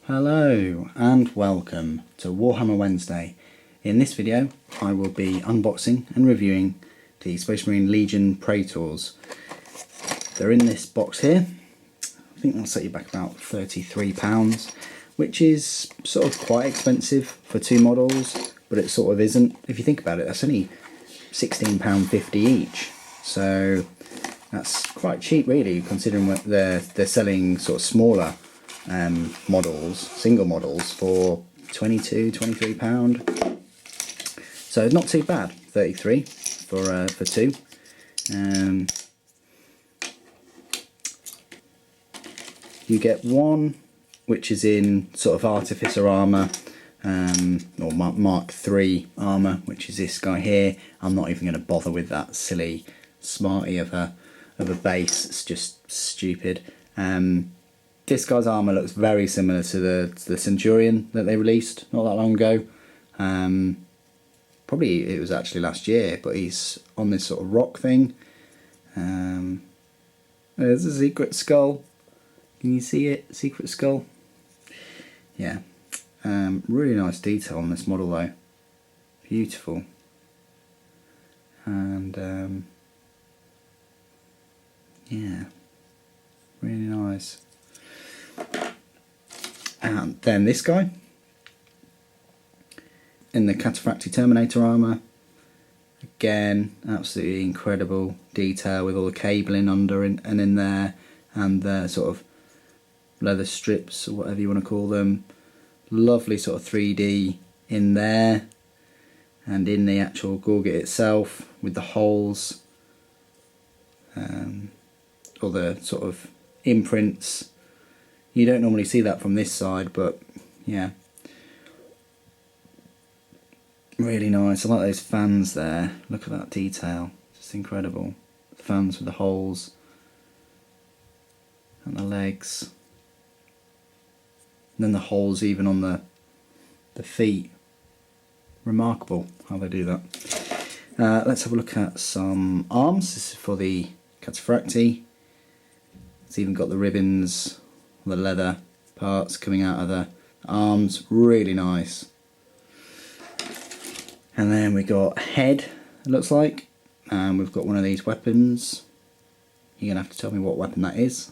Hello and welcome to Warhammer Wednesday. In this video I will be unboxing and reviewing the Space Marine Legion Praetors. They're in this box here. I think that'll set you back about £33, which is sort of quite expensive for two models, but it sort of isn't. If you think about it, that's only £16.50 each, so that's quite cheap really, considering what they're selling sort of smaller models, single models, for £22–23. So not too bad. 33 for two. You get one which is in sort of artificer armour, or Mark III armour, which is this guy here. I'm not even going to bother with that silly smarty of a base. It's just stupid. This guy's armour looks very similar to the Centurion that they released not that long ago. Probably it was actually last year, but he's on this sort of rock thing. There's a secret skull. Can you see it? Secret skull. Yeah. Really nice detail on this model though. Beautiful. And yeah, really nice. And then this guy in the Cataphract Determinator armour. Again, absolutely incredible detail with all the cabling under and in there, and the sort of leather strips or whatever you want to call them. Lovely sort of 3D in there, and in the actual gorget itself with the holes, or the sort of imprints. You don't normally see that from this side, but yeah, really nice. I like those fans there. Look at that detail, just incredible. The fans with the holes and the legs, and then the holes even on the feet. Remarkable how they do that. Let's have a look at some arms. This is for the Cataphract. It's even got the ribbons, the leather parts coming out of the arms. Really nice. And then we got a head, it looks like, and we've got one of these weapons. You're gonna have to tell me what weapon that is.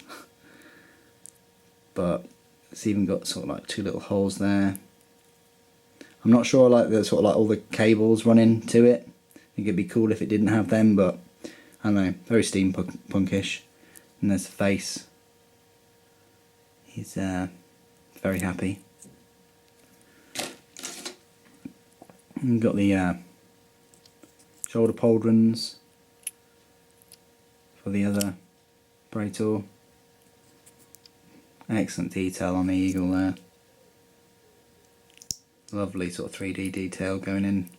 But it's even got sort of like two little holes there. I'm not sure, like the sort of like all the cables running to it. I think it'd be cool if it didn't have them, but I don't know, very steampunkish. And there's the face. He's very happy. We've got the shoulder pauldrons for the other Praetor. Excellent detail on the eagle there. Lovely sort of 3D detail going in.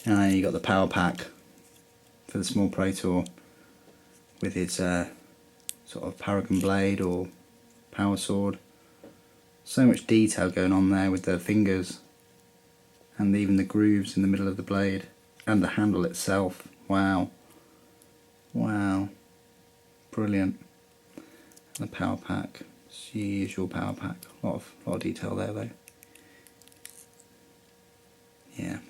And then you got the power pack for the small Praetor with his sort of paragon blade or power sword. So much detail going on there with the fingers, and even the grooves in the middle of the blade, and the handle itself. Wow. Wow. Brilliant. And the power pack. It's your usual power pack. A lot of detail there though. Yeah.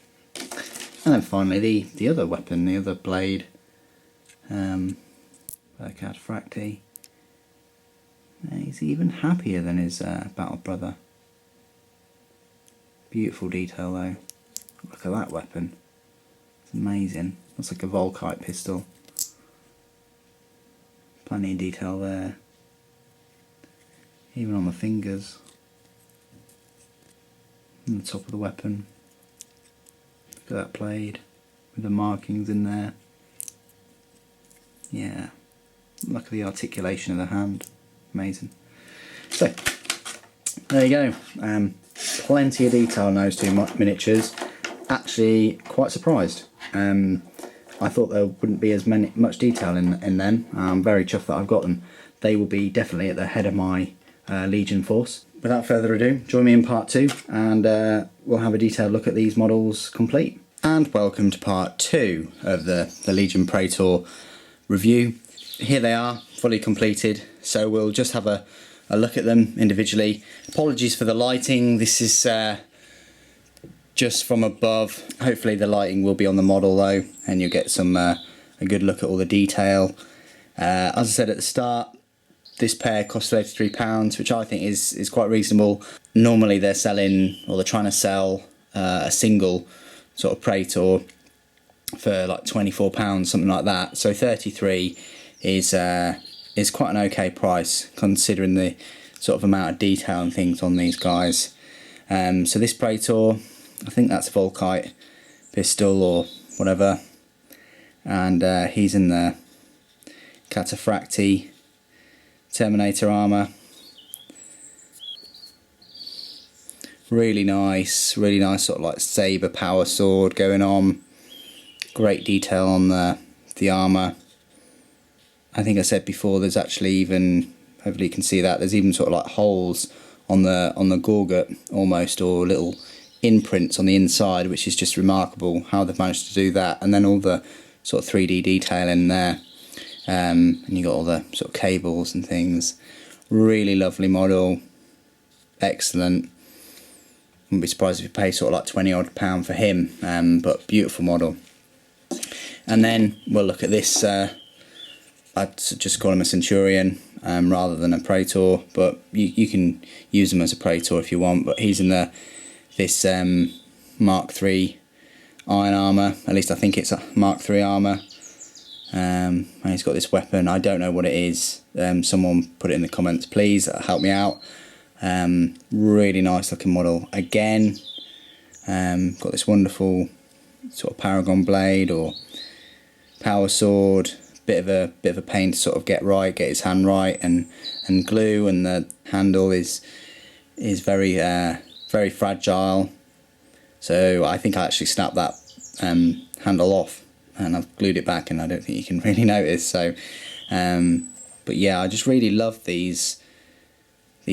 And then finally the other weapon, the other blade. Cataphract. He's even happier than his battle brother. Beautiful detail though. Look at that weapon. It's amazing. Looks like a Volkite pistol. Plenty of detail there. Even on the fingers. And the top of the weapon. Look at that blade with the markings in there. Yeah. Look at the articulation of the hand. Amazing. So, there you go. Plenty of detail in those two miniatures. Actually, quite surprised. I thought there wouldn't be as much detail in them. I'm very chuffed that I've got them. They will be definitely at the head of my Legion force. Without further ado, join me in part 2, and we'll have a detailed look at these models complete. And welcome to part 2 of the Legion Praetor review. Here they are, fully completed. So we'll just have a a look at them individually. Apologies for the lighting. This is just from above. Hopefully the lighting will be on the model though, and you'll get some a good look at all the detail. As I said at the start, this pair costs £33, which I think is quite reasonable. Normally they're selling, or they're trying to sell a single sort of Praetor for like £24, something like that. So 33 is quite an okay price considering the sort of amount of detail and things on these guys. So this Praetor, I think that's a Volkite pistol or whatever, and he's in the Cataphract Determinator armour. Really nice sort of like saber power sword going on. Great detail on the armour. I think I said before, there's actually even, hopefully you can see that, there's even sort of like holes on the gorget almost, or little imprints on the inside, which is just remarkable how they've managed to do that. And then all the sort of 3D detail in there, and you got all the sort of cables and things. Really lovely model, excellent. Wouldn't be surprised if you pay sort of like £20 odd for him, but beautiful model. And then we'll look at this. I'd just call him a Centurion rather than a Praetor, but you can use him as a Praetor if you want. But he's in this Mark III iron armour. At least I think it's a Mark III armour. And he's got this weapon. I don't know what it is. Someone put it in the comments, please. Help me out. Really nice looking model. Again, got this wonderful sort of paragon blade or power sword. Bit of a pain to sort of get his hand right, and glue, and the handle is very very fragile. So I think I actually snapped that handle off, and I've glued it back, and I don't think you can really notice. So, but yeah, I just really love these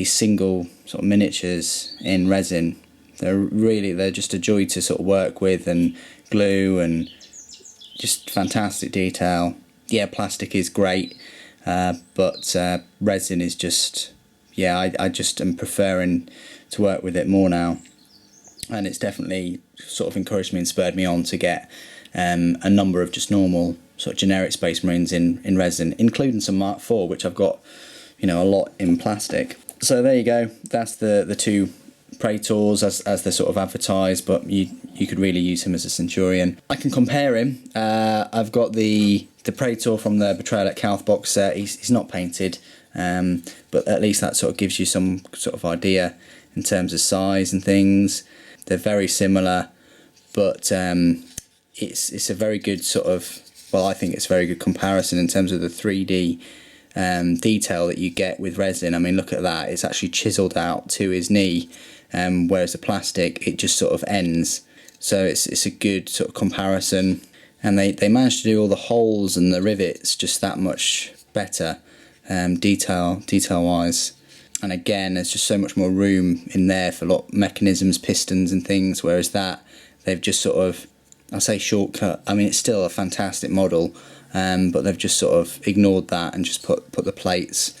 single sort of miniatures in resin. They're just a joy to sort of work with, and glue, and just fantastic detail. Yeah, plastic is great, but resin is just, yeah, I just am preferring to work with it more now, and it's definitely sort of encouraged me and spurred me on to get a number of just normal sort of generic Space Marines in resin, including some Mark IV, which I've got, you know, a lot in plastic. So there you go. That's the two Praetors as they're sort of advertised, but you could really use him as a Centurion. I can compare him. I've got the Praetor from the Betrayal at Calth box set. He's not painted, but at least that sort of gives you some sort of idea in terms of size and things. They're very similar, but it's a very good sort of, well, I think it's a very good comparison in terms of the 3D detail that you get with resin. I mean, look at that, it's actually chiseled out to his knee, whereas the plastic, it just sort of ends. So it's a good sort of comparison, and they managed to do all the holes and the rivets just that much better, detail wise. And again, there's just so much more room in there for a lot of mechanisms, pistons and things, whereas that they've just sort of, I say shortcut, I mean it's still a fantastic model, but they've just sort of ignored that and just put the plates.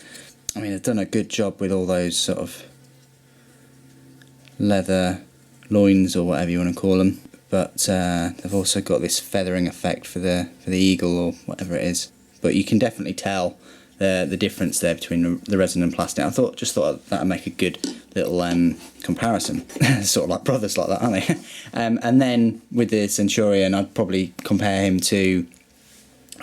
I mean, they've done a good job with all those sort of leather loins or whatever you want to call them, but they've also got this feathering effect for the eagle or whatever it is. But you can definitely tell the difference there between the resin and plastic. I just thought that would make a good little comparison. Sort of like brothers like that, aren't they? And then with the Centurion, I'd probably compare him to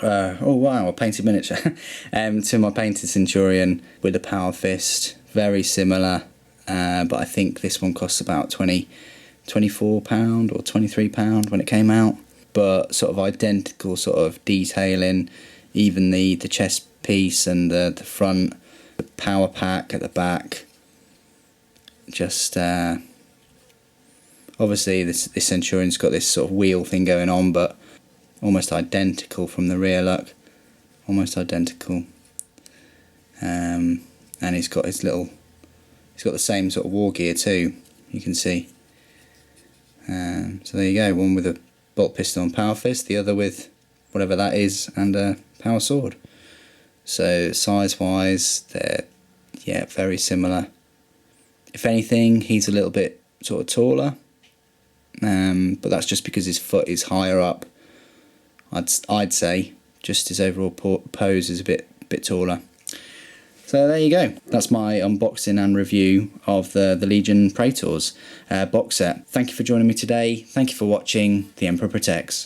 oh wow, a painted miniature. To my painted Centurion with a power fist. Very similar, but I think this one costs about £24 or £23 when it came out. But sort of identical sort of detailing, even the chest piece and the front, the power pack at the back. Just obviously this Centurion's got this sort of wheel thing going on, but almost identical from the rear, look, almost identical. And he's got his little, he's got the same sort of war gear too, you can see. So there you go, one with a bolt pistol and power fist, the other with whatever that is and a power sword. So size wise, they're yeah, very similar. If anything, he's a little bit sort of taller, but that's just because his foot is higher up. I'd say just his overall pose is a bit taller. So there you go. That's my unboxing and review of the Legion Praetors box set. Thank you for joining me today. Thank you for watching. The Emperor Protects.